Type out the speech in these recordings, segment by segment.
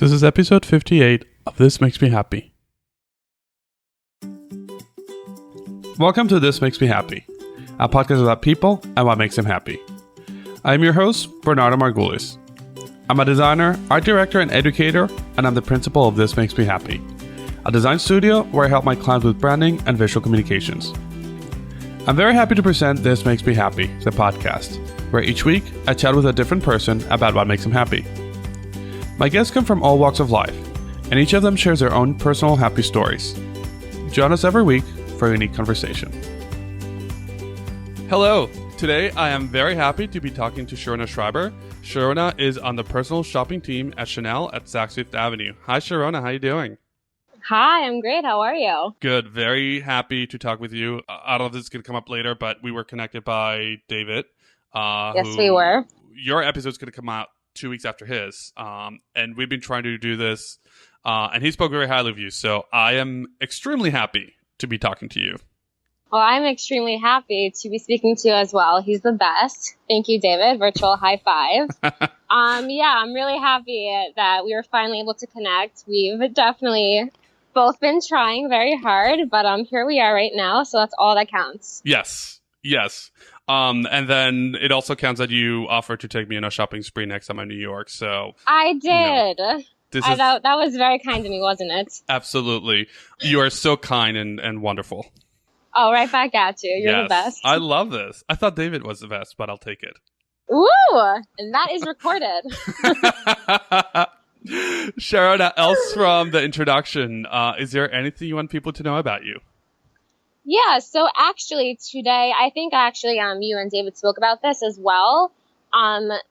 This is episode 58 of This Makes Me Happy. Welcome to This Makes Me Happy, a podcast about people and what makes them happy. I am your host, Bernardo Margulis. I'm a designer, art director, and educator, and I'm the principal of This Makes Me Happy, a design studio where I help my clients with branding and visual communications. I'm very happy to present This Makes Me Happy, the podcast, where each week I chat with a different person about what makes them happy. My guests come from all walks of life, and each of them shares their own personal happy stories. Join us every week for a unique conversation. Hello! Today I am very happy to be talking to Sharona Schreiber. Sharona is on the personal shopping team at Chanel at Saks Fifth Avenue. Hi Sharona, how are you doing? Hi, I'm great. How are you? Good. Very happy to talk with you. I don't know if this is going to come up later, but we were connected by David. Yes, we were. Your episode's going to come out 2 weeks after his. And we've been trying to do this. And he spoke very highly of you. So I am extremely happy to be talking to you. Well, I'm extremely happy to be speaking to you as well. He's the best. Thank you, David. Virtual high five. I'm really happy that we were finally able to connect. We've definitely both been trying very hard, but here we are right now. So that's all that counts. Yes. And then it also counts that you offered to take me on a shopping spree next time I'm in New York. So I did. That was very kind of me, wasn't it? Absolutely. You are so kind and wonderful. Oh, right back at you. You're the best. I love this. I thought David was the best, but I'll take it. Woo! And that is recorded. Sharona, else from the introduction, is there anything you want people to know about you? Yeah, so actually today, I think you and David spoke about this as well.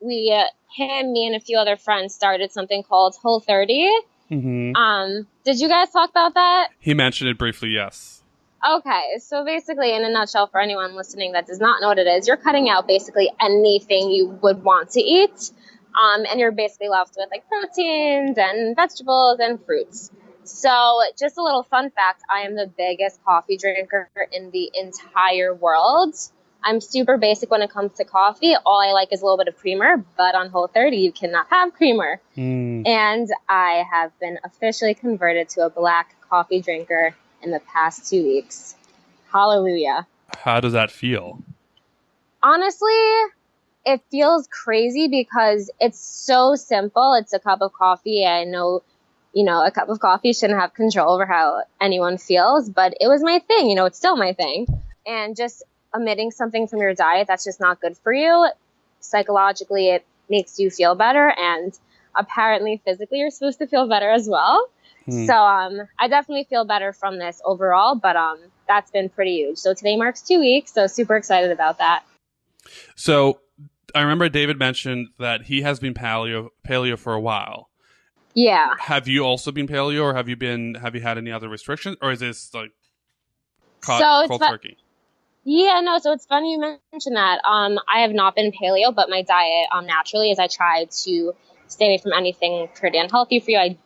Me and a few other friends started something called Whole30. Mm-hmm. Did you guys talk about that? He mentioned it briefly, yes. Okay, so basically, in a nutshell, for anyone listening that does not know what it is, you're cutting out basically anything you would want to eat, and you're basically left with like proteins and vegetables and fruits. So just a little fun fact, I am the biggest coffee drinker in the entire world. I'm super basic when it comes to coffee. All I like is a little bit of creamer, but on Whole30, you cannot have creamer. And I have been officially converted to a black coffee drinker in the past 2 weeks. Hallelujah. How does that feel? Honestly, it feels crazy because it's so simple. It's a cup of coffee. I know, a cup of coffee shouldn't have control over how anyone feels, but it was my thing. It's still my thing. And just omitting something from your diet that's just not good for you, psychologically, it makes you feel better. And apparently, physically, you're supposed to feel better as well. So I definitely feel better from this overall, but that's been pretty huge. So today marks 2 weeks, so super excited about that. So I remember David mentioned that he has been paleo for a while. Yeah. Have you also been paleo, or have you had any other restrictions, or is this like cold turkey? Yeah, no, so it's funny you mentioned that. I have not been paleo, but my diet naturally is I try to stay away from anything pretty unhealthy for you.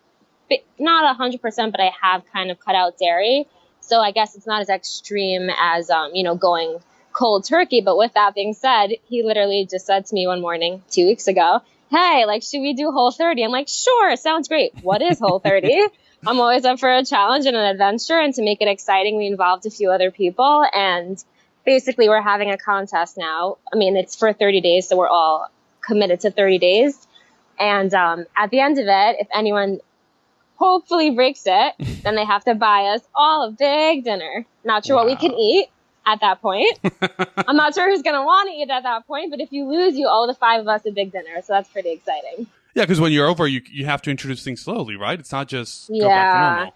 Not 100%, but I have kind of cut out dairy. So I guess it's not as extreme as, going cold turkey. But with that being said, he literally just said to me one morning 2 weeks ago, hey, should we do Whole30? I'm like, sure, sounds great. What is Whole30? I'm always up for a challenge and an adventure. And to make it exciting, we involved a few other people. And basically, we're having a contest now. I mean, it's for 30 days, so we're all committed to 30 days. And at the end of it, if anyone hopefully breaks it, then they have to buy us all a big dinner. Not sure what we can eat at that point. I'm not sure who's going to want to eat at that point, but if you lose, you owe the 5 of us a big dinner. So that's pretty exciting. Yeah, because when you're over, you have to introduce things slowly, right? It's not just go back to normal.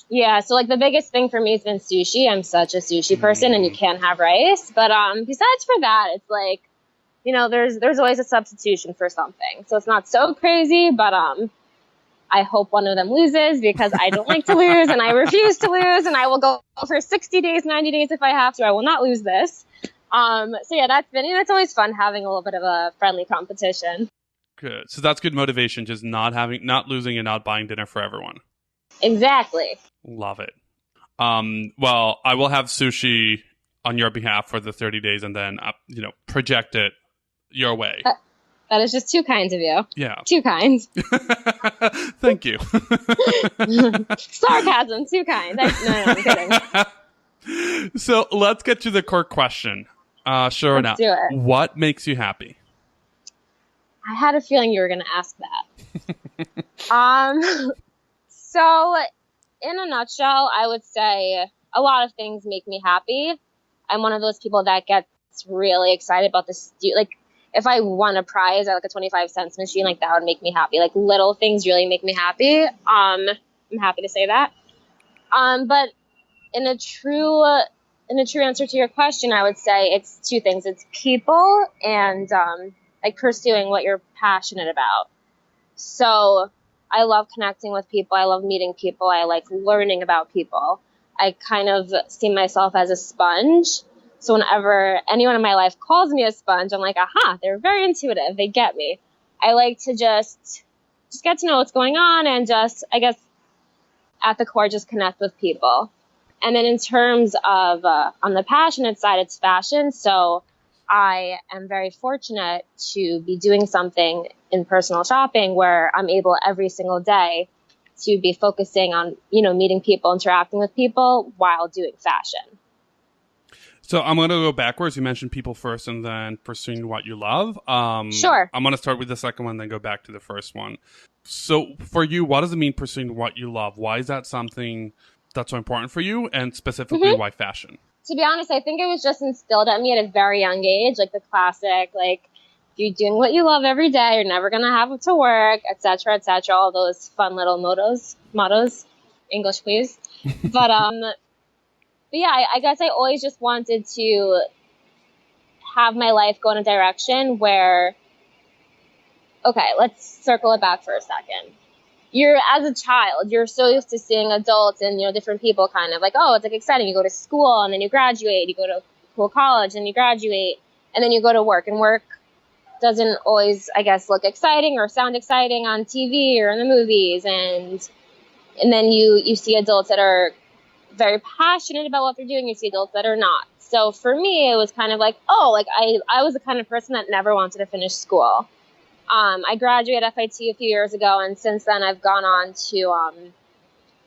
Yeah, so the biggest thing for me has been sushi. I'm such a sushi person, and you can't have rice. But besides for that, it's there's always a substitution for something. So it's not so crazy, but I hope one of them loses because I don't like to lose and I refuse to lose, and I will go for 60 days, 90 days if I have to. I will not lose this. So yeah, that's been, it's always fun having a little bit of a friendly competition. Good. So that's good motivation, just not losing and not buying dinner for everyone. Exactly. Love it. Well, I will have sushi on your behalf for the 30 days and then, project it your way. That is just too kind of you. Yeah. Too kind. Thank you. Sarcasm, too kind. No, I'm kidding. So let's get to the core question. Sharona, Let's do it. what makes you happy? I had a feeling you were going to ask that. So in a nutshell, I would say a lot of things make me happy. I'm one of those people that gets really excited about this. Like, if I won a prize at like a 25-cent machine, like that would make me happy. Like, little things really make me happy. I'm happy to say that. But in a true answer to your question, I would say it's two things. It's people and like pursuing what you're passionate about. So I love connecting with people. I love meeting people. I like learning about people. I kind of see myself as a sponge. So whenever anyone in my life calls me a sponge, I'm like, aha, they're very intuitive. They get me. I like to just get to know what's going on and just, I guess, at the core, just connect with people. And then in terms of, on the passionate side, it's fashion. So I am very fortunate to be doing something in personal shopping where I'm able every single day to be focusing on, meeting people, interacting with people while doing fashion. So I'm going to go backwards. You mentioned people first and then pursuing what you love. Sure. I'm going to start with the second one, then go back to the first one. So for you, what does it mean pursuing what you love? Why is that something that's so important for you? And specifically, why fashion? To be honest, I think it was just instilled at me at a very young age, like the classic, like, if you're doing what you love every day, you're never going to have to work, etc., all those fun little mottos. English, please. But yeah, I guess I always just wanted to have my life go in a direction where, okay, let's circle it back for a second. As a child, you're so used to seeing adults and, different people kind of like, oh, it's like exciting. You go to school and then you graduate, you go to cool college and you graduate and then you go to work, and work doesn't always, I guess, look exciting or sound exciting on TV or in the movies. And then you see adults that are very passionate about what they're doing. You see adults that are not. So for me, it was kind of like, oh, like I was the kind of person that never wanted to finish school. I graduated FIT a few years ago, and since then I've gone on to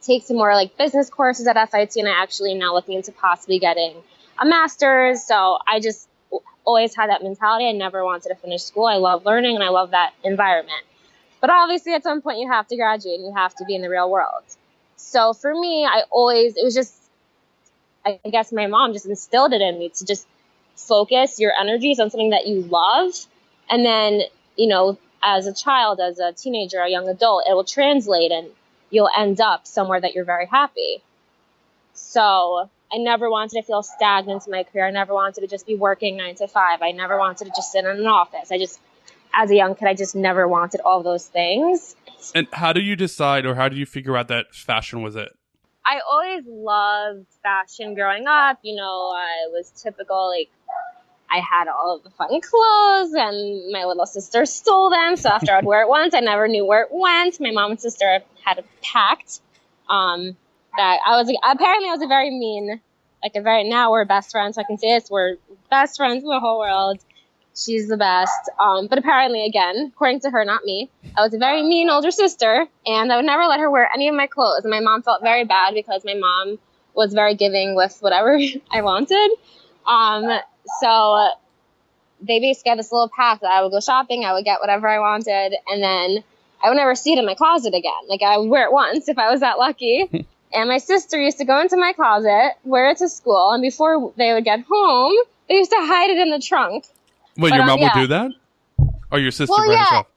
take some more like business courses at FIT, and I actually am now looking into possibly getting a master's. So I just always had that mentality. I never wanted to finish school. I love learning, and I love that environment. But obviously at some point you have to graduate, and you have to be in the real world. So for me, it was just, I guess my mom just instilled it in me to just focus your energies on something that you love. And then, as a child, as a teenager, a young adult, it will translate and you'll end up somewhere that you're very happy. So I never wanted to feel stagnant in my career. I never wanted to just be working 9 to 5. I never wanted to just sit in an office. As a young kid, I just never wanted all those things. And how do you decide, or how do you figure out that fashion was it? I always loved fashion growing up. I was typical, like, I had all of the fun clothes, and my little sister stole them. So after I'd wear it once, I never knew where it went. My mom and sister had a pact that apparently I was a very mean, now we're best friends. So I can say this, we're best friends in the whole world. She's the best. But apparently, again, according to her, not me, I was a very mean older sister, and I would never let her wear any of my clothes. And my mom felt very bad because my mom was very giving with whatever I wanted. So they basically had this little pact that I would go shopping, I would get whatever I wanted, and then I would never see it in my closet again. Like, I would wear it once if I was that lucky. And my sister used to go into my closet, wear it to school, and before they would get home, they used to hide it in the trunk. Wait, your mom would do that? Or your sister by herself?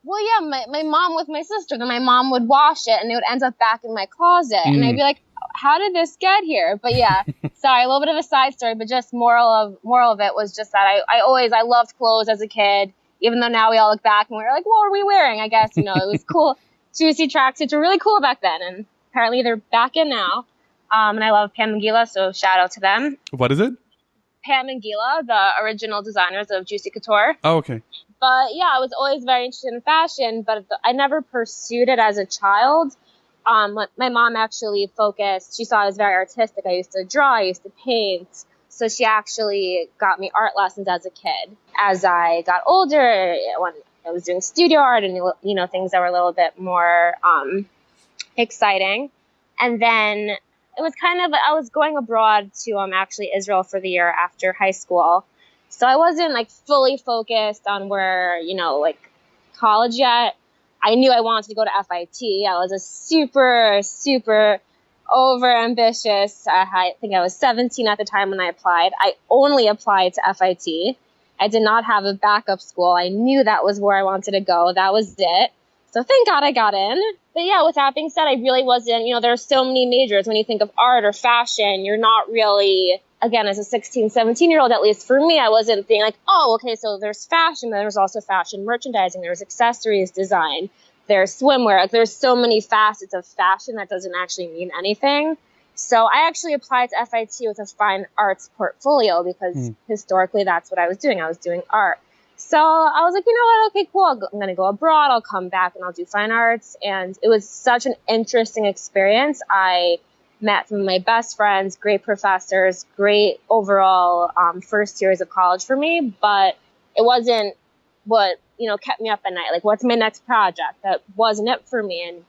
Well, yeah, my mom with my sister. Then my mom would wash it, and it would end up back in my closet. And I'd be like, how did this get here? But yeah, sorry, a little bit of a side story, but just moral of it was just that I loved clothes as a kid, even though now we all look back and we're like, what were we wearing? I guess, it was cool. Juicy tracksuits were really cool back then, and apparently they're back in now. And I love Pam and Gila, so shout out to them. What is it? Pam and Gila, the original designers of Juicy Couture. Oh, okay. But yeah, I was always very interested in fashion, but I never pursued it as a child. My mom actually focused, she saw I was very artistic. I used to draw, I used to paint. So she actually got me art lessons as a kid. As I got older, when I was doing studio art and, things that were a little bit more exciting. And then it was I was going abroad to actually Israel for the year after high school. So I wasn't like fully focused on where, college yet. I knew I wanted to go to FIT. I was a super, super over ambitious. I think I was 17 at the time when I applied. I only applied to FIT. I did not have a backup school. I knew that was where I wanted to go. That was it. So thank God I got in. But yeah, with that being said, I really wasn't, there are so many majors. When you think of art or fashion, you're not really, again, as a 16, 17-year-old, at least for me, I wasn't thinking like, oh, okay, so there's fashion, but there's also fashion merchandising, there's accessories design, there's swimwear. Like, there's so many facets of fashion that doesn't actually mean anything. So I actually applied to FIT with a fine arts portfolio because historically that's what I was doing. I was doing art. So I was like, you know what? Okay, cool. I'm going to go abroad. I'll come back and I'll do fine arts. And it was such an interesting experience. I met some of my best friends, great professors, great overall first years of college for me. But it wasn't what, kept me up at night. Like, what's my next project? That wasn't it for me. And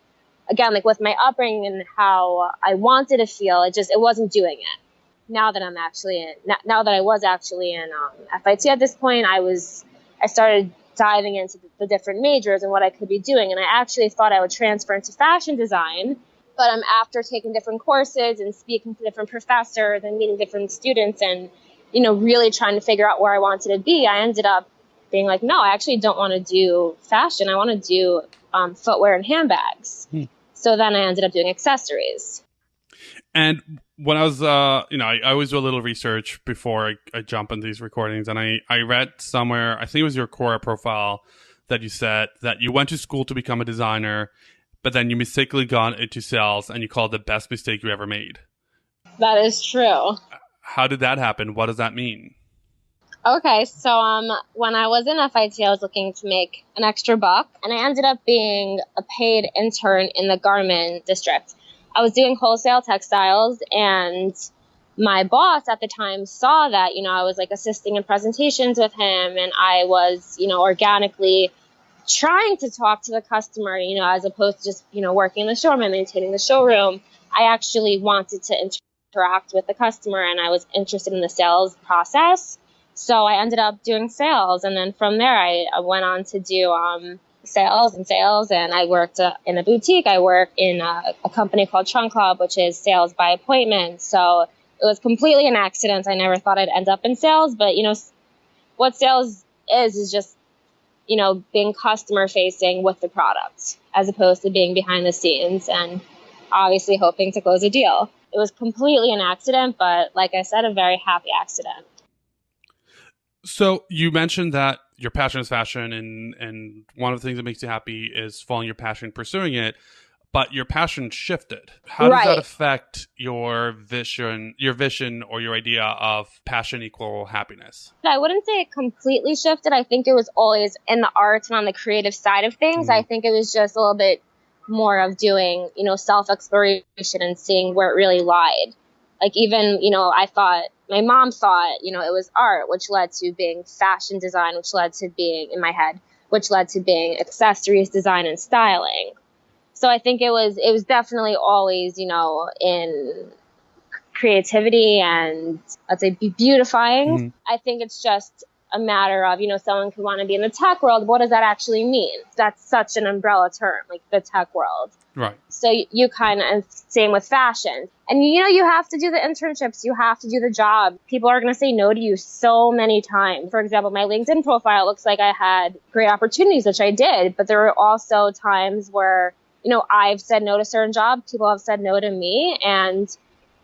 again, like with my upbringing and how I wanted to feel, it wasn't doing it. Now that I was actually in FIT at this point, I started diving into the different majors and what I could be doing. And I actually thought I would transfer into fashion design. But after taking different courses and speaking to different professors and meeting different students and, really trying to figure out where I wanted to be, I ended up being like, no, I actually don't want to do fashion. I want to do footwear and handbags. So then I ended up doing accessories. And when I was, I always do a little research before I jump on these recordings. And I read somewhere, I think it was your Quora profile, that you said that you went to school to become a designer, but then you mistakenly got into sales and you called it the best mistake you ever made. That is true. How did that happen? What does that mean? Okay, so when I was in FIT, I was looking to make an extra buck, and I ended up being a paid intern in the garment district. I was doing wholesale textiles, and my boss at the time saw that, I was like assisting in presentations with him, and I was, organically trying to talk to the customer, as opposed to just, working in the showroom and maintaining the showroom. I actually wanted to interact with the customer, and I was interested in the sales process. So I ended up doing sales. And then from there, I went on to do sales. And I worked in a boutique. I worked in a company called Trunk Club, which is sales by appointment. So it was completely an accident. I never thought I'd end up in sales. But, what sales is just, being customer facing with the product as opposed to being behind the scenes and obviously hoping to close a deal. It was completely an accident, but like I said, a very happy accident. So you mentioned that your passion is fashion, and one of the things that makes you happy is following your passion, pursuing it, but your passion shifted. How does that affect your vision or your idea of passion equal happiness? I wouldn't say it completely shifted. I think it was always in the arts and on the creative side of things. I think it was just a little bit more of doing, self-exploration and seeing where it really lied. Like even, my mom thought, it was art, which led to being fashion design, which led to being, in my head, which led to being accessories design and styling. So I think it was definitely always, in creativity and I'd say beautifying. I think it's just a matter of, someone could want to be in the tech world. What does that actually mean? That's such an umbrella term, like the tech world. Right. So you kind of, and same with fashion. And, you have to do the internships. You have to do the job. People are going to say no to you so many times. For example, my LinkedIn profile looks like I had great opportunities, which I did. But there were also times where, I've said no to certain jobs. People have said no to me. And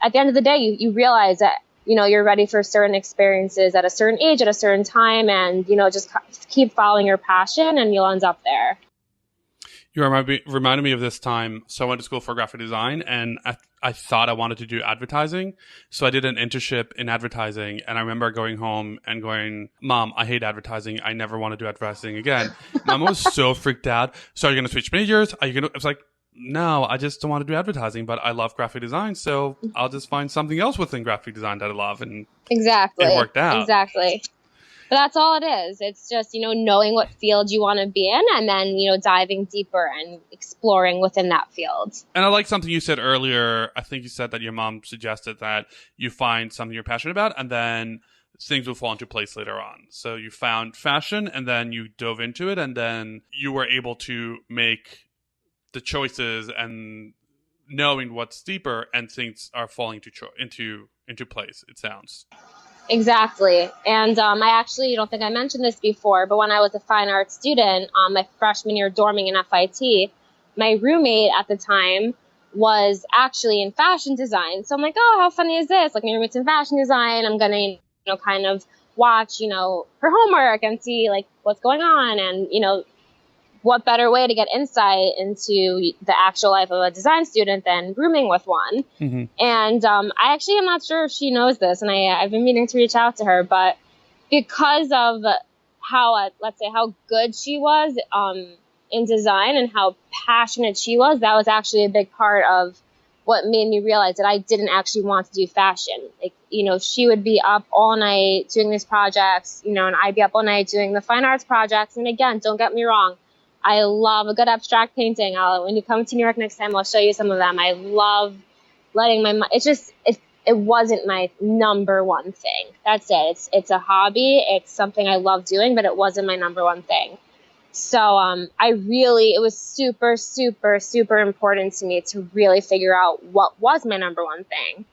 at the end of the day, you realize that, you're ready for certain experiences at a certain age, at a certain time. And, just keep following your passion and you'll end up there. You reminded me of this time. So I went to school for graphic design, and I thought I wanted to do advertising. So I did an internship in advertising, and I remember going home and going, Mom, I hate advertising. I never want to do advertising again. Mom was so freaked out. So are you going to switch majors? I was like, no, I just don't want to do advertising, but I love graphic design. So I'll just find something else within graphic design that I love. And exactly, it worked out. Exactly. But that's all it is. It's just, knowing what field you want to be in and then, diving deeper and exploring within that field. And I like something you said earlier. I think you said that your mom suggested that you find something you're passionate about and then things will fall into place later on. So you found fashion and then you dove into it and then you were able to make the choices and knowing what's deeper and things are falling into place, it sounds. Exactly. And I actually don't think I mentioned this before, but when I was a fine arts student, my freshman year dorming in FIT, my roommate at the time was actually in fashion design. So I'm like, oh, how funny is this? Like, my roommate's in fashion design. I'm going to, kind of watch, her homework and see, like, what's going on. And, what better way to get insight into the actual life of a design student than rooming with one? Mm-hmm. And I actually am not sure if she knows this, and I've been meaning to reach out to her, but because of how, let's say, how good she was in design and how passionate she was, that was actually a big part of what made me realize that I didn't actually want to do fashion. Like, she would be up all night doing these projects, and I'd be up all night doing the fine arts projects. And again, don't get me wrong, I love a good abstract painting. When you come to New York next time, I'll show you some of them. I love letting my mind. It's just it wasn't my number one thing. That's it. It's a hobby. It's something I love doing, but it wasn't my number one thing. So it was super, super, super important to me to really figure out what was my number one thing.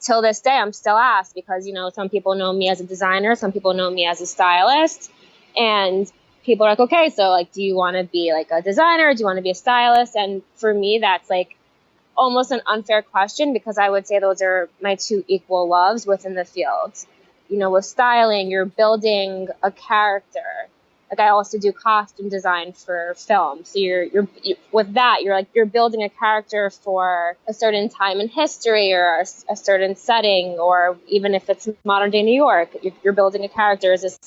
Till this day, I'm still asked because, some people know me as a designer, some people know me as a stylist, and people are like, okay, so like, do you want to be like a designer? Do you want to be a stylist? And for me, that's like almost an unfair question because I would say those are my two equal loves within the field. With styling, you're building a character. Like, I also do costume design for film. So you're with that, you're building a character for a certain time in history or a certain setting, or even if it's modern day New York, you're building a character. Is this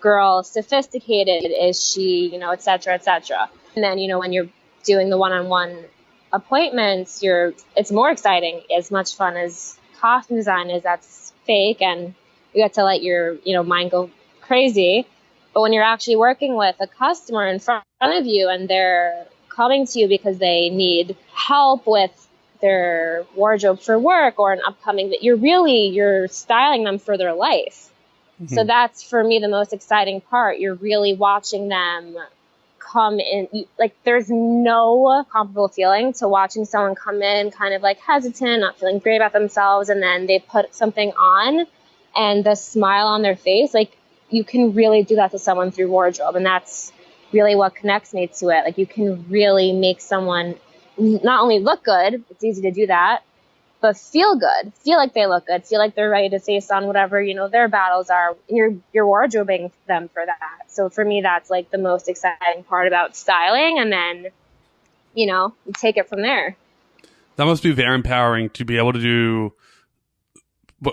girl sophisticated? Is she, et cetera, et cetera. And then, when you're doing the one-on-one appointments, it's more exciting. As much fun as costume design is, that's fake and you get to let your, mind go crazy. But when you're actually working with a customer in front of you and they're coming to you because they need help with their wardrobe for work or an upcoming, you're styling them for their life. Mm-hmm. So that's, for me, the most exciting part. You're really watching them come in. Like, there's no comparable feeling to watching someone come in kind of like hesitant, not feeling great about themselves, and then they put something on and the smile on their face. Like, you can really do that to someone through wardrobe. And that's really what connects me to it. Like, you can really make someone not only look good, it's easy to do that, but feel good, feel like they look good, feel like they're ready to face on whatever, their battles are. You're wardrobing them for that. So for me, that's like the most exciting part about styling. And then, you take it from there. That must be very empowering to be able to do,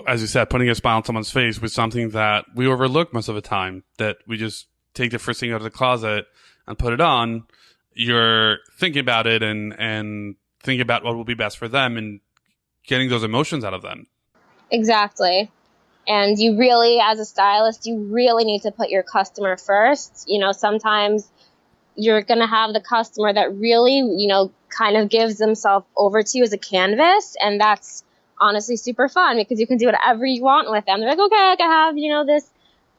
as you said, putting a smile on someone's face with something that we overlook most of the time, that we just take the first thing out of the closet and put it on. You're thinking about it and thinking about what will be best for them and getting those emotions out of them. Exactly. And you really, as a stylist, you really need to put your customer first. Sometimes you're going to have the customer that really, kind of gives themselves over to you as a canvas. And that's honestly super fun because you can do whatever you want with them. They're like, okay, I can have, this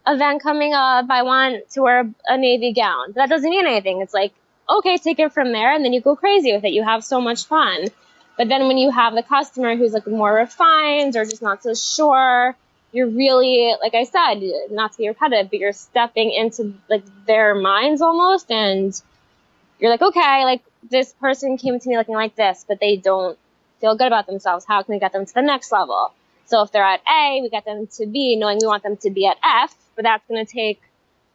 event coming up. I want to wear a navy gown. But that doesn't mean anything. It's like, okay, take it from there. And then you go crazy with it. You have so much fun. But then when you have the customer who's like more refined or just not so sure, you're really, like I said, not to be repetitive, but you're stepping into like their minds almost. And you're like, okay, like this person came to me looking like this, but they don't feel good about themselves. How can we get them to the next level? So if they're at A, we get them to B, knowing we want them to be at F, but that's going to take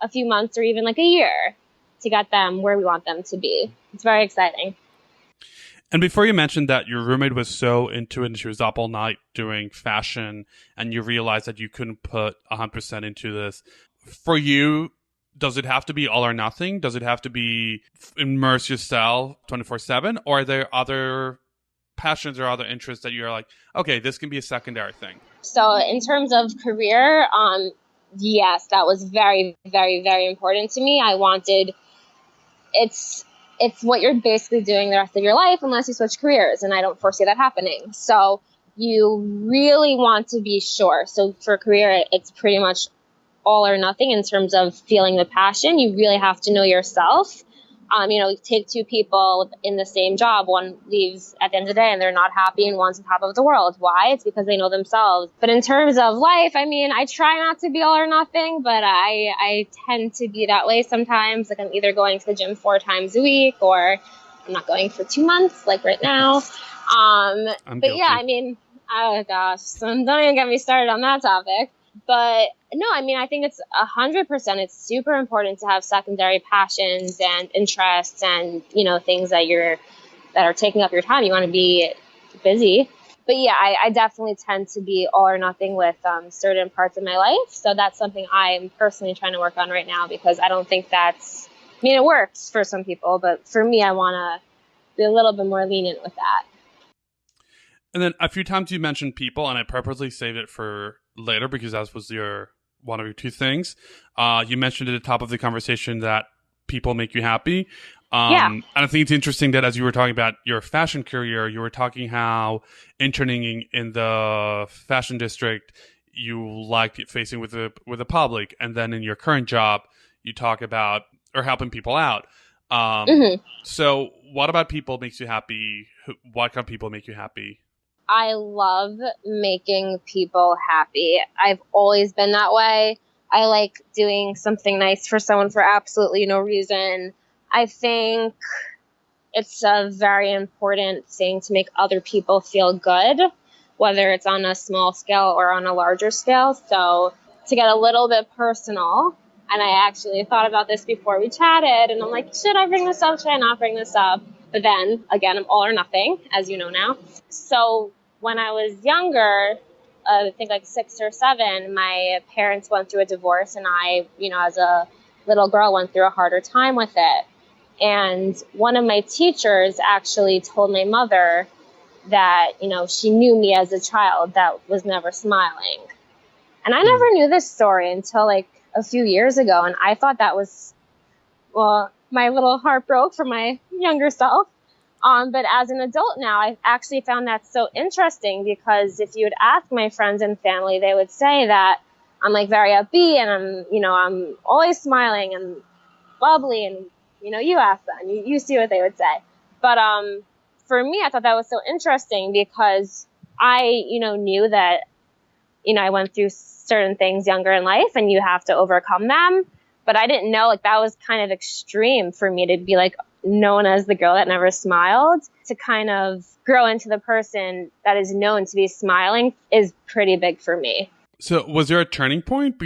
a few months or even like a year to get them where we want them to be. It's very exciting. And before you mentioned that your roommate was so into it and she was up all night doing fashion and you realized that you couldn't put 100% into this, for you, does it have to be all or nothing? Does it have to be immerse yourself 24/7? Or are there other passions or other interests that you're like, okay, this can be a secondary thing? So in terms of career, yes, that was very, very, very important to me. I wanted, it's what you're basically doing the rest of your life unless you switch careers, and I don't foresee that happening. So you really want to be sure. So for career, it's pretty much all or nothing in terms of feeling the passion. You really have to know yourself. Take two people in the same job. One leaves at the end of the day and they're not happy and one's on top of the world. Why? It's because they know themselves. But in terms of life, I try not to be all or nothing, but I tend to be that way sometimes. Like I'm either going to the gym 4 times a week or I'm not going for 2 months, like right now. I'm But guilty. yeah, oh gosh, so don't even get me started on that topic. But no, I think it's 100%. It's super important to have secondary passions and interests and, things that are taking up your time. You want to be busy. But yeah, I definitely tend to be all or nothing with certain parts of my life. So that's something I'm personally trying to work on right now, because I don't think it works for some people, but for me, I want to be a little bit more lenient with that. And then a few times you mentioned people, and I purposely saved it for later because that was one of your 2 things. You mentioned at the top of the conversation that people make you happy. And I think it's interesting that as you were talking about your fashion career, you were talking how interning in the fashion district, you liked facing with the public. And then in your current job, you talk about or helping people out. So what about people makes you happy? What kind of people make you happy? I love making people happy. I've always been that way. I like doing something nice for someone for absolutely no reason. I think it's a very important thing to make other people feel good, whether it's on a small scale or on a larger scale. So to get a little bit personal, and I actually thought about this before we chatted, and I'm like, should I bring this up? Should I not bring this up? But then, again, I'm all or nothing, as you know now. So when I was younger, I think like 6 or 7, my parents went through a divorce, and I, as a little girl, went through a harder time with it. And one of my teachers actually told my mother that, she knew me as a child that was never smiling. And I never knew this story until like a few years ago. And I thought that was, my little heart broke for my younger self. But as an adult now, I've actually found that so interesting, because if you would ask my friends and family, they would say that I'm like very upbeat and I'm always smiling and bubbly, and you ask them, you see what they would say. But for me, I thought that was so interesting, because I knew that I went through certain things younger in life, and you have to overcome them. But I didn't know that was kind of extreme for me to be like known as the girl that never smiled. To kind of grow into the person that is known to be smiling is pretty big for me. So was there a turning point,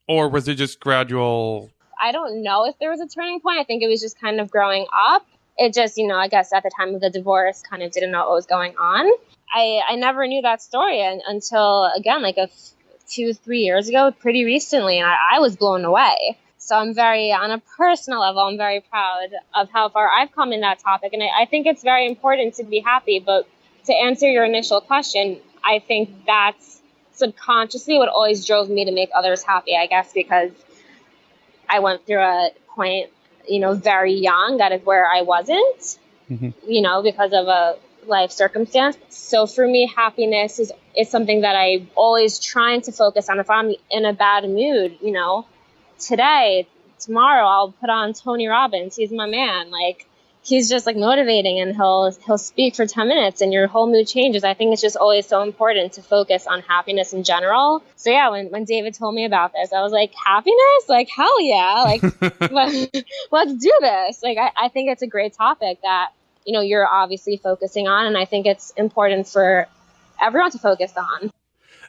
or was it just gradual? I don't know if there was a turning point. I think it was just kind of growing up. It just, I guess at the time of the divorce, kind of didn't know what was going on. I never knew that story until, again, like 2-3 years ago, pretty recently, and I was blown away. So on a personal level, I'm very proud of how far I've come in that topic. And I think it's very important to be happy. But to answer your initial question, I think that's subconsciously what always drove me to make others happy, I guess, because I went through a point, very young, that is where I wasn't, because of a life circumstance. So for me, happiness is something that I'm always trying to focus on. If I'm in a bad mood, tomorrow I'll put on Tony Robbins. He's my man. Like, he's just like motivating, and he'll speak for 10 minutes and your whole mood changes. I think it's just always so important to focus on happiness in general. So yeah, when David told me about this, I was like, happiness? Like, hell yeah. Like, let's do this. Like, I think it's a great topic that, you're obviously focusing on. And I think it's important for everyone to focus on.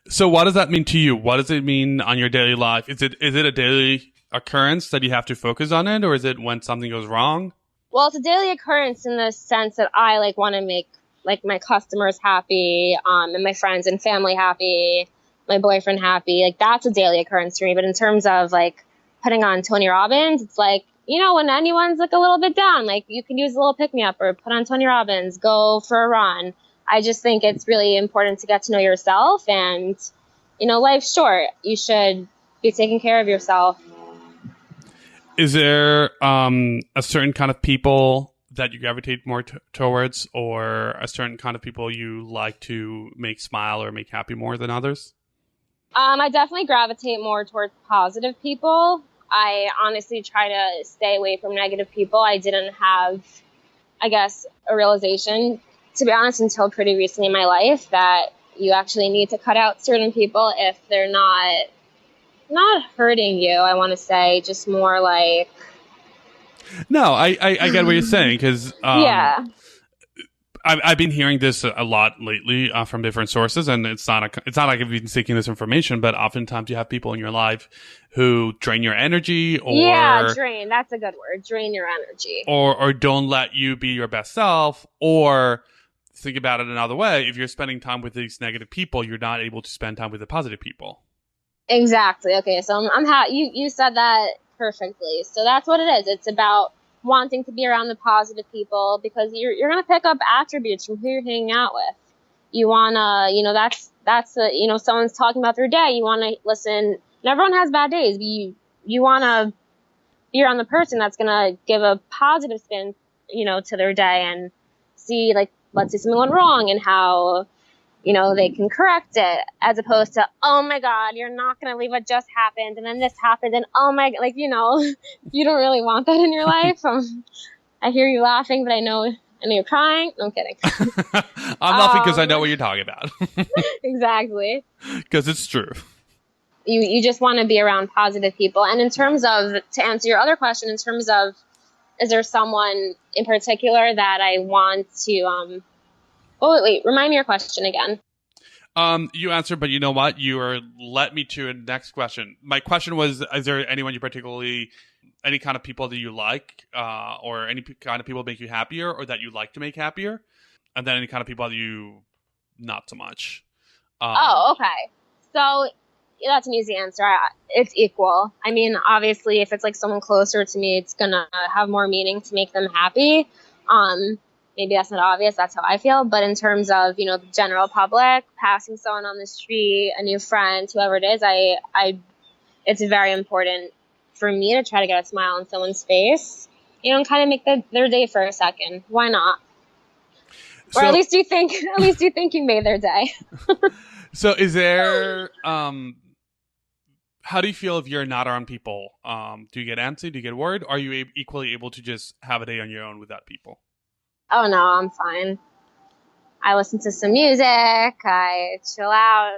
So what does that mean to you? What does it mean on your daily life? Is it a daily occurrence that you have to focus on it, or is it when something goes wrong? Well, it's a daily occurrence in the sense that I want to make my customers happy, and my friends and family happy, my boyfriend happy. Like, that's a daily occurrence for me. But in terms of putting on Tony Robbins, it's when anyone's a little bit down, you can use a little pick me up or put on Tony Robbins, go for a run. I just think it's really important to get to know yourself, and life's short. You should be taking care of yourself. Is there a certain kind of people that you gravitate more towards, or a certain kind of people you like to make smile or make happy more than others? I definitely gravitate more towards positive people. I honestly try to stay away from negative people. I didn't have, I guess, a realization, to be honest, until pretty recently in my life, that you actually need to cut out certain people if they're not hurting you. I want to say just more like. No, I get what you're saying, because Yeah. I've been hearing this a lot lately from different sources, and it's not like I've been seeking this information, but oftentimes you have people in your life who drain your energy, or drain. That's a good word. Drain your energy, or don't let you be your best self, or think about it another way. If you're spending time with these negative people, you're not able to spend time with the positive people. Exactly. Okay, so you said that perfectly. So that's what it is. It's about wanting to be around the positive people, because you're going to pick up attributes from who you're hanging out with. You want to, that's someone's talking about their day. You want to listen. And everyone has bad days. But you want to be around the person that's going to give a positive spin, to their day, and see, like, let's say something went wrong and how, they can correct it, as opposed to, oh my God, you're not going to believe what just happened. And then this happened. And oh my, like, you don't really want that in your life. I hear you laughing, but I know you're crying. No, I'm kidding. I'm laughing because I know what you're talking about. Exactly. Because it's true. You just want to be around positive people. And in terms of, to answer your other question, in terms of, is there someone in particular that I want to, wait, remind me your question again. You answered, but you know what? Led me to a next question. My question was, is there anyone any kind of people that you like, or any kind of people make you happier, or that you like to make happier? And then any kind of people that you not so much. Okay. So that's an easy answer. It's equal. I mean, obviously, if it's like someone closer to me, it's going to have more meaning to make them happy. Maybe that's not obvious. That's how I feel. But in terms of, the general public, passing someone on the street, a new friend, whoever it is, it's very important for me to try to get a smile on someone's face, and kind of make their day for a second. Why not? Or at least you think you made their day. So is there, how do you feel if you're not around people? Do you get antsy? Do you get worried? Are you equally able to just have a day on your own without people? Oh, no, I'm fine. I listen to some music. I chill out.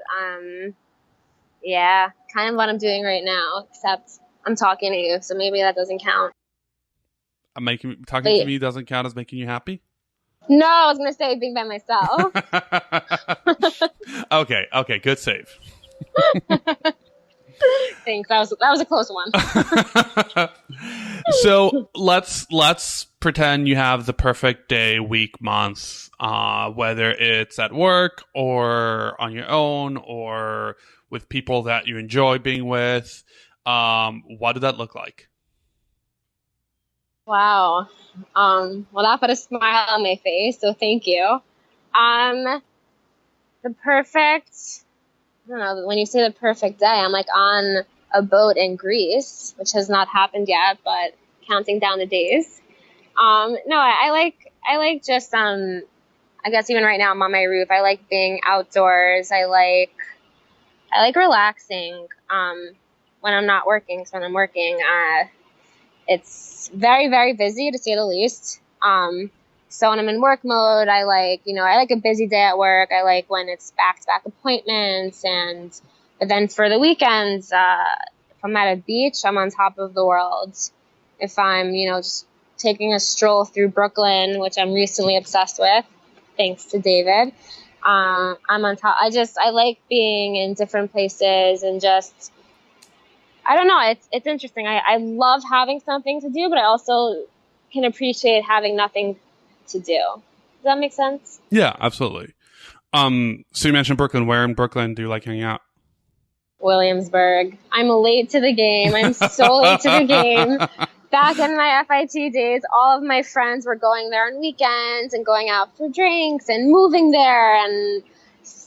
Yeah, kind of what I'm doing right now, except I'm talking to you, so maybe that doesn't count. Talking to me doesn't count as making you happy? No, I was going to say being by myself. Okay, good save. Thanks. That was a close one. So let's pretend you have the perfect day, week, month, whether it's at work or on your own or with people that you enjoy being with. What did that look like? Wow. Well, that put a smile on my face, so thank you. The perfect, I don't know, when you say the perfect day, I'm like on a boat in Greece, which has not happened yet, but counting down the days. No, I like just, I guess even right now I'm on my roof. I like being outdoors. I like relaxing, when I'm not working. Because when I'm working, it's very, very busy, to say the least. So when I'm in work mode, I like a busy day at work. I like when it's back-to-back appointments, but then for the weekends, if I'm at a beach, I'm on top of the world. If I'm, just taking a stroll through Brooklyn, which I'm recently obsessed with, thanks to David, I'm on top. I like being in different places and just, I don't know, it's interesting. I love having something to do, but I also can appreciate having nothing to do. Does that make sense? Yeah, absolutely. So you mentioned Brooklyn. Where in Brooklyn do you like hanging out? Williamsburg. I'm late to the game. I'm so late to the game. Back in my FIT days, all of my friends were going there on weekends and going out for drinks and moving there and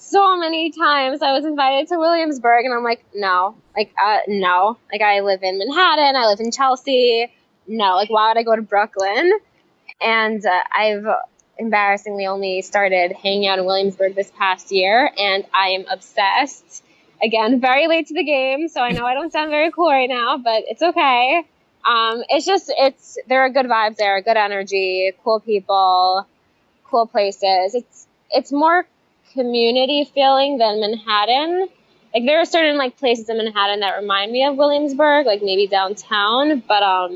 so many times. I was invited to Williamsburg, and I'm like, no. No. Like, I live in Manhattan. I live in Chelsea. No. Like, why would I go to Brooklyn? And I've embarrassingly only started hanging out in Williamsburg this past year, and I am obsessed. Again, very late to the game, so I know I don't sound very cool right now, but it's okay. There are good vibes there, good energy, cool people, cool places. It's more community feeling than Manhattan. Like, there are certain like places in Manhattan that remind me of Williamsburg, like maybe downtown, but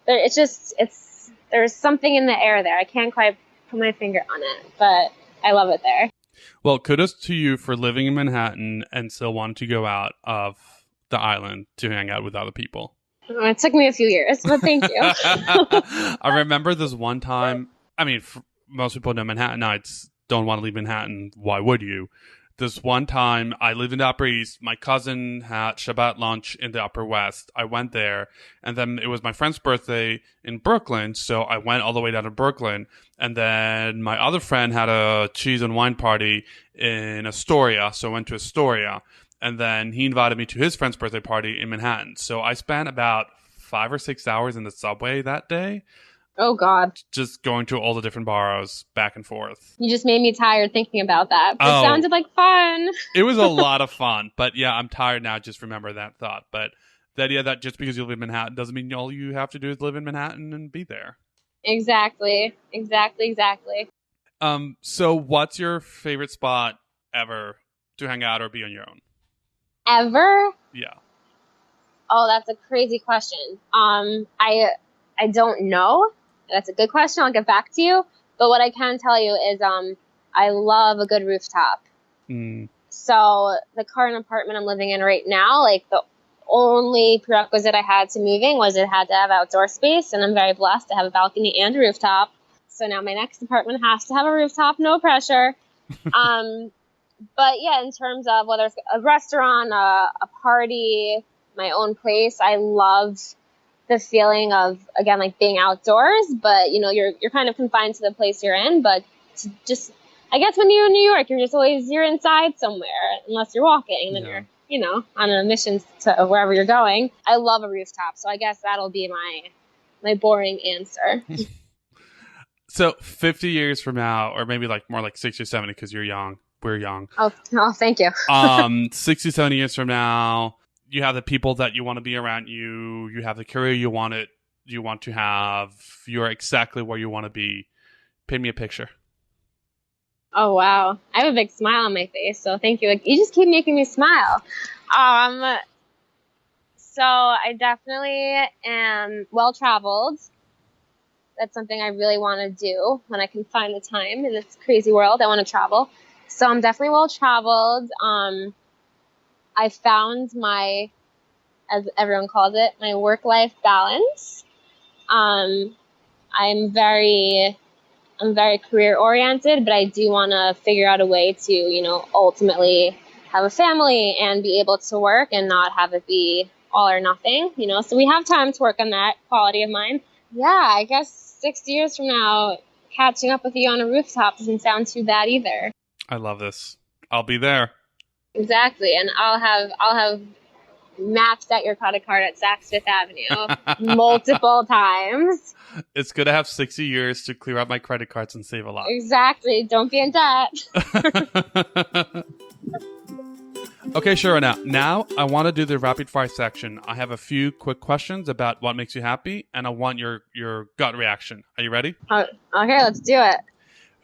there's something in the air there. I can't quite put my finger on it, but I love it there. Well, kudos to you for living in Manhattan and still wanting to go out of the island to hang out with other people. It took me a few years, but thank you. I remember this one time. I mean, most people know Manhattanites don't want to leave Manhattan. Why would you? This one time, I lived in the Upper East. My cousin had Shabbat lunch in the Upper West. I went there, and then it was my friend's birthday in Brooklyn, so I went all the way down to Brooklyn. And then my other friend had a cheese and wine party in Astoria, so I went to Astoria. And then he invited me to his friend's birthday party in Manhattan. So I spent about 5 or 6 hours in the subway that day. Oh, God. Just going to all the different boroughs back and forth. You just made me tired thinking about that. It sounded like fun. It was a lot of fun. But yeah, I'm tired now. Just remember that thought. But the idea that just because you live in Manhattan doesn't mean all you have to do is live in Manhattan and be there. Exactly. So what's your favorite spot ever to hang out or be on your own? Ever? Yeah. Oh, that's a crazy question. I don't know. That's a good question. I'll get back to you. But what I can tell you is I love a good rooftop. So the current apartment I'm living in right now, like the only prerequisite I had to moving was it had to have outdoor space, and I'm very blessed to have a balcony and a rooftop. So now my next apartment has to have a rooftop, no pressure. But yeah, in terms of whether it's a restaurant, a party, my own place, I love the feeling of, again, like being outdoors, but you know, you're kind of confined to the place you're in, but I guess when you're in New York, you're inside somewhere, unless you're walking, and then you're, on a mission to wherever you're going. I love a rooftop, so I guess that'll be my boring answer. So 50 years from now, or maybe like more like 60 or 70, because you're young, we're young. Oh, thank you. 60, 70 years from now, you have the people that you want to be around you. You have the career you want to have. You're exactly where you want to be. Paint me a picture. Oh, wow. I have a big smile on my face, so thank you. Like, you just keep making me smile. So I definitely am well-traveled. That's something I really want to do when I can find the time in this crazy world. I want to travel. So I'm definitely well-traveled. I found as everyone calls it, my work-life balance. I'm very career-oriented, but I do want to figure out a way to, ultimately have a family and be able to work and not have it be all or nothing, So we have time to work on that quality of mine. Yeah, I guess 6 years from now, catching up with you on a rooftop doesn't sound too bad either. I love this. I'll be there. Exactly, and I'll have maxed out your credit card at Saks Fifth Avenue multiple times. It's good to have 60 years to clear out my credit cards and save a lot. Exactly. Don't be in debt. Okay, Sharona. Now I want to do the rapid fire section. I have a few quick questions about what makes you happy, and I want your gut reaction. Are you ready? Okay, let's do it.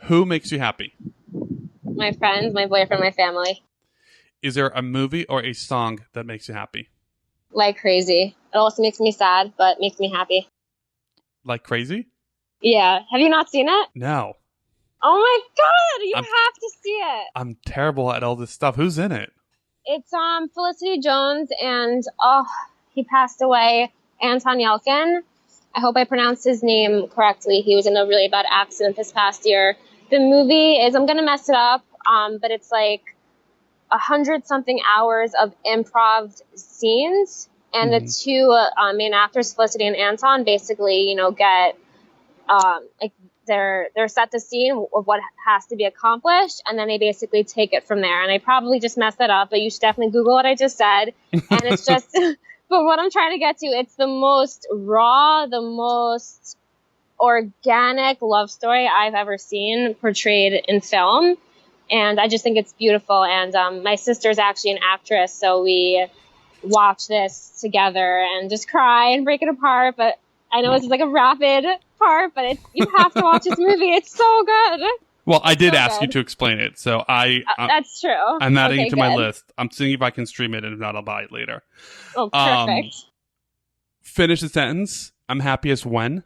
Who makes you happy? My friends, my boyfriend, my family. Is there a movie or a song that makes you happy? Like Crazy. It also makes me sad, but makes me happy. Like Crazy? Yeah. Have you not seen it? No. Oh my God! You have to see it. I'm terrible at all this stuff. Who's in it? It's Felicity Jones and he passed away, Anton Yelkin. I hope I pronounced his name correctly. He was in a really bad accident this past year. The movie is, I'm gonna mess it up, but it's like 100-something hours of improv scenes, and the two main actors, Felicity and Anton, basically, get like they're set the scene of what has to be accomplished, and then they basically take it from there. And I probably just messed that up, but you should definitely Google what I just said. And it's just, but what I'm trying to get to, it's the most raw, the most organic love story I've ever seen portrayed in film. And I just think it's beautiful. And my sister's actually an actress, so we watch this together and just cry and break it apart. But I know this is like a rapid part, but you have to watch this movie. It's so good. Well, I did ask you to explain it, so that's true. I'm adding it to my list. I'm seeing if I can stream it, and if not, I'll buy it later. Oh, perfect. Finish the sentence. I'm happiest when?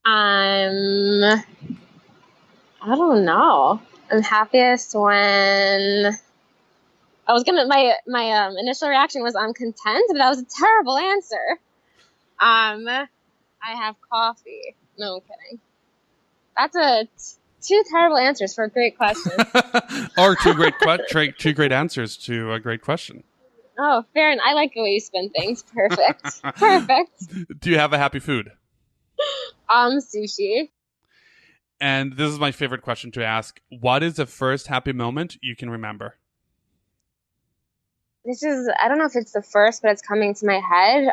I don't know. I'm happiest when my initial reaction was I'm content, but that was a terrible answer. I have coffee. No, I'm kidding. That's two terrible answers for a great question. Or two great answers to a great question. Oh, fair enough. I like the way you spin things. Perfect. Perfect. Do you have a happy food? Sushi. And this is my favorite question to ask. What is the first happy moment you can remember? I don't know if it's the first, but it's coming to my head.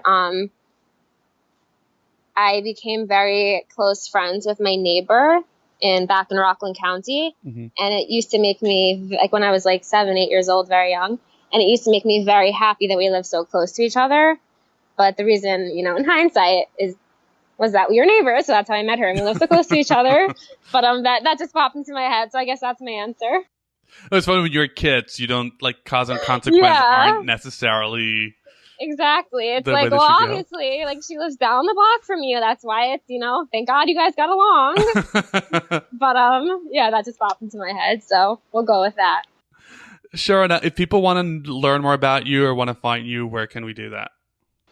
I became very close friends with my neighbor back in Rockland County. Mm-hmm. And it used to make me, like when I was like 7, 8 years old, very young. And it used to make me very happy that we lived so close to each other. But the reason, in hindsight was that we were neighbors. So that's how I met her. And we lived so close to each other. But that just popped into my head. So I guess that's my answer. It's funny when you're kids, you don't like cause and consequence aren't necessarily exactly. It's like, well, obviously, like she lives down the block from you. That's why it's thank God you guys got along. But yeah, that just popped into my head. So we'll go with that. Sharona, if people want to learn more about you or want to find you, where can we do that?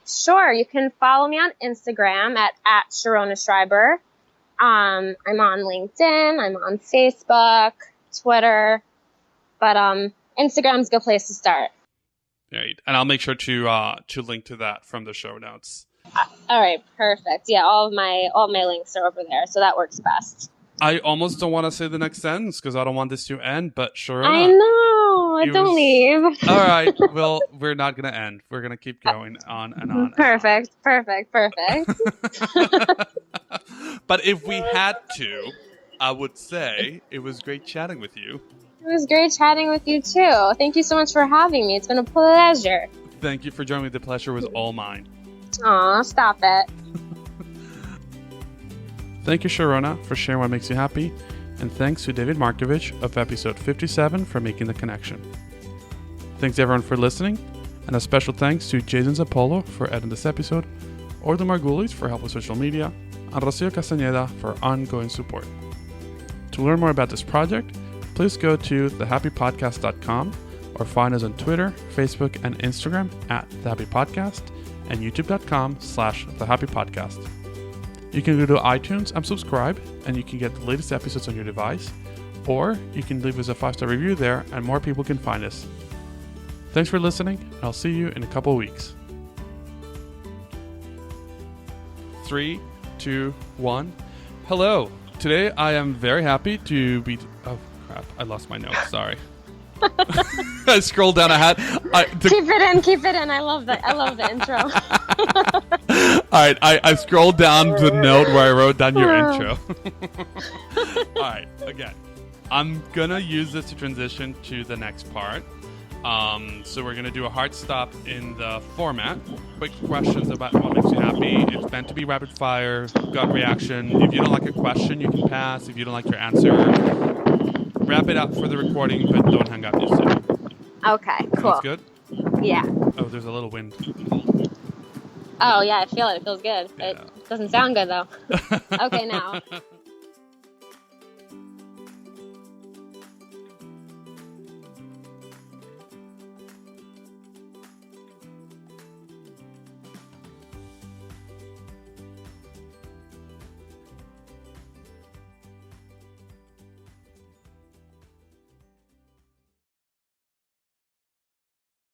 Sure, you can follow me on Instagram at Sharona Schreiber. I'm on LinkedIn. I'm on Facebook, Twitter. But Instagram's a good place to start. Right. And I'll make sure to link to that from the show notes. All right, perfect. Yeah, all my links are over there, so that works best. I almost don't want to say the next sentence because I don't want this to end, but Sharona. I know. Don't leave. All right. Well, we're not going to end. We're going to keep going on and on. Perfect. But if we had to, I would say it was great chatting with you. It was great chatting with you, too. Thank you so much for having me. It's been a pleasure. Thank you for joining me. The pleasure was all mine. Aw, stop it. Thank you, Sharona, for sharing what makes you happy. And thanks to David Markovich of episode 57 for making the connection. Thanks, everyone, for listening. And a special thanks to Jason Zappolo for editing this episode, Ordo Margulis for help with social media, and Rocio Castañeda for ongoing support. To learn more about this project, please go to thehappypodcast.com or find us on Twitter, Facebook, and Instagram at thehappypodcast and youtube.com/thehappypodcast. You can go to iTunes and subscribe, and you can get the latest episodes on your device, or you can leave us a 5-star review there and more people can find us. Thanks for listening, and I'll see you in a couple of weeks. 3, 2, 1. Hello. Today I am very happy to be... Oh, crap. I lost my notes. Sorry. I scrolled down. Keep it in. I love the intro. All right. I scrolled down the note where I wrote down your intro. All right. Again, I'm going to use this to transition to the next part. So we're going to do a hard stop in the format. Quick questions about what makes you happy. It's meant to be rapid fire, gut reaction. If you don't like a question, you can pass. If you don't like your answer, wrap it up for the recording, but don't hang up just yet. Okay, cool. Sounds good? Yeah. Oh, there's a little wind. Oh, yeah, I feel it. It feels good. Yeah. It doesn't sound good, though. Okay, now.